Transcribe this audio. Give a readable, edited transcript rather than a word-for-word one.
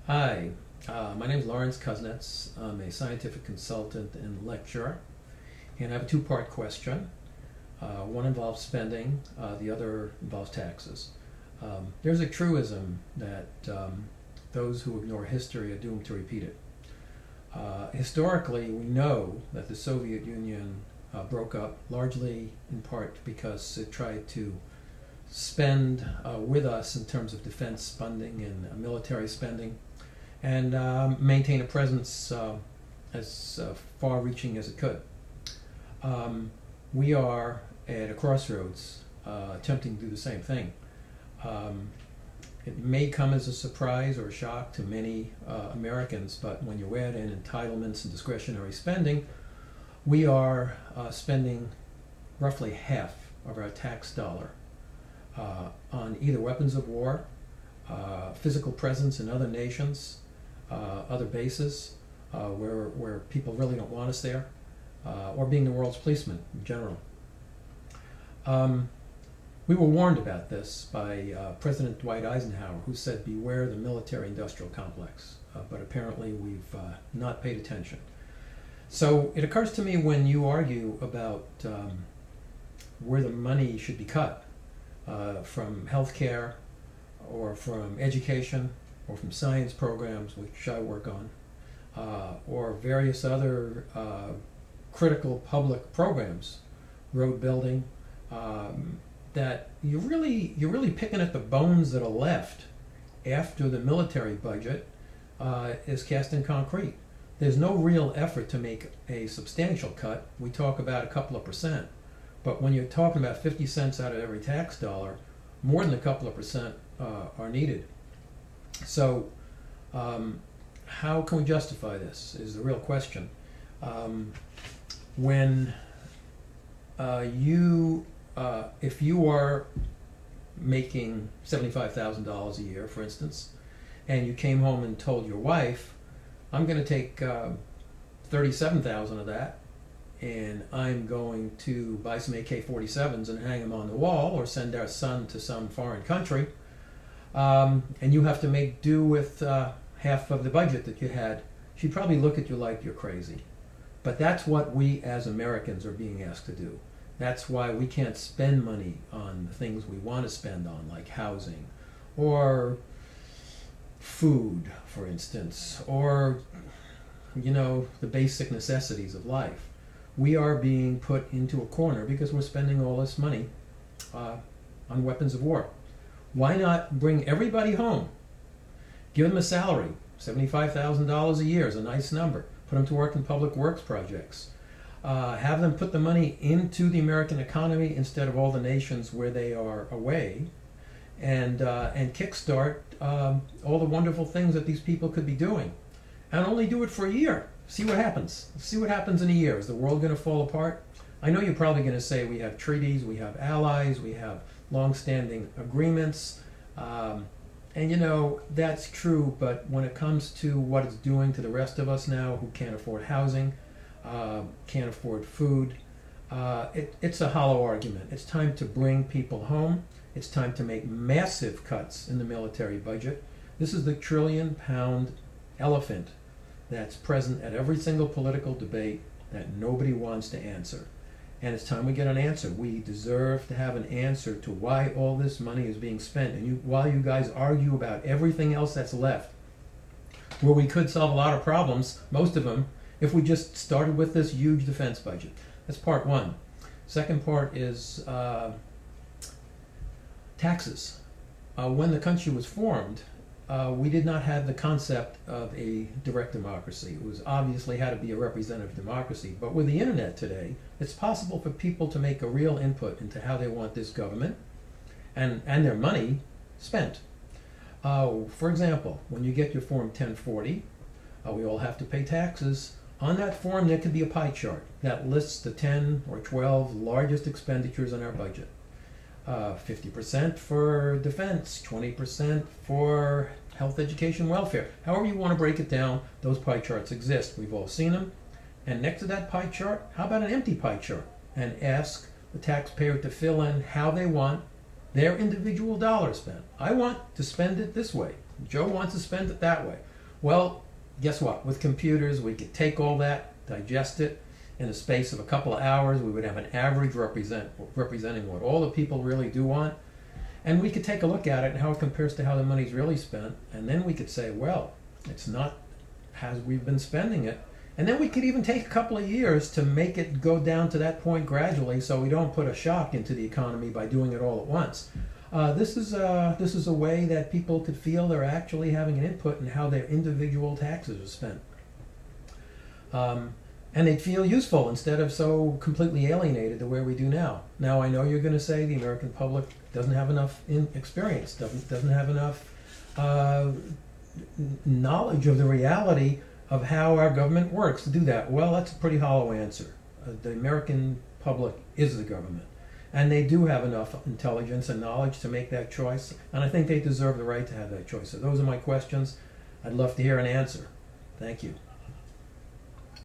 Hi, my name is Lawrence Kuznets. I'm a scientific consultant and lecturer, and I have a two-part question. One involves spending, the other involves taxes. There's a truism that those who ignore history are doomed to repeat it. Historically, we know that the Soviet Union broke up largely in part because it tried to spend with us in terms of defense funding and military spending, and maintain a presence as far-reaching as it could. We are at a crossroads attempting to do the same thing. It may come as a surprise or a shock to many Americans, but when you add in entitlements and discretionary spending, we are spending roughly half of our tax dollar on either weapons of war, physical presence in other nations, other bases where people really don't want us there, or being the world's policeman in general. We were warned about this by President Dwight Eisenhower, who said, "Beware the military-industrial complex," but apparently we've not paid attention. So it occurs to me, when you argue about where the money should be cut, from healthcare or from education or from science programs, which I work on, or various other critical public programs, road building, that you're really picking at the bones that are left after the military budget is cast in concrete. There's no real effort to make a substantial cut. We talk about a couple of percent, but when you're talking about 50 cents out of every tax dollar, more than a couple of percent are needed. So how can we justify this is the real question. When if you are making $75,000 a year, for instance, and you came home and told your wife, "I'm going to take 37,000 of that, and I'm going to buy some AK-47s and hang them on the wall, or send our son to some foreign country," and you have to make do with half of the budget that you had, she'd probably look at you like you're crazy. But that's what we as Americans are being asked to do. That's why we can't spend money on the things we want to spend on, like housing, or food, for instance, or, the basic necessities of life. We are being put into a corner because we're spending all this money on weapons of war. Why not bring everybody home? Give them a salary. $75,000 a year is a nice number. Put them to work in public works projects. Have them put the money into the American economy instead of all the nations where they are away, and kickstart all the wonderful things that these people could be doing. And only do it for a year. See what happens. See what happens in a year. Is the world going to fall apart? I know you're probably going to say we have treaties, we have allies, we have long-standing agreements, and that's true, but when it comes to what it's doing to the rest of us now who can't afford housing, can't afford food, it's a hollow argument. It's time to bring people home. It's time to make massive cuts in the military budget. This is the trillion-pound elephant that's present at every single political debate that nobody wants to answer. And it's time we get an answer. We deserve to have an answer to why all this money is being spent. And while you guys argue about everything else that's left, where we could solve a lot of problems, most of them, if we just started with this huge defense budget. That's part one. Second part is taxes. When the country was formed, we did not have the concept of a direct democracy. It was obviously had to be a representative democracy. But with the internet today, it's possible for people to make a real input into how they want this government and their money spent. For example, when you get your Form 1040, we all have to pay taxes. On that form, there could be a pie chart that lists the 10 or 12 largest expenditures in our budget. 50% for defense, 20% for health, education, welfare. However you want to break it down, those pie charts exist. We've all seen them. And next to that pie chart, how about an empty pie chart? And ask the taxpayer to fill in how they want their individual dollar spent. I want to spend it this way. Joe wants to spend it that way. Well, guess what? With computers, we could take all that, digest it. In the space of a couple of hours, we would have an average representing what all the people really do want. And we could take a look at it and how it compares to how the money's really spent. And then we could say, well, it's not as we've been spending it. And then we could even take a couple of years to make it go down to that point gradually, so we don't put a shock into the economy by doing it all at once. This is a way that people could feel they're actually having an input in how their individual taxes are spent. And they'd feel useful instead of so completely alienated the way we do now. Now, I know you're going to say the American public doesn't have enough experience, doesn't have enough knowledge of the reality of how our government works to do that. Well, that's a pretty hollow answer. The American public is the government, and they do have enough intelligence and knowledge to make that choice, and I think they deserve the right to have that choice. So those are my questions. I'd love to hear an answer. Thank you.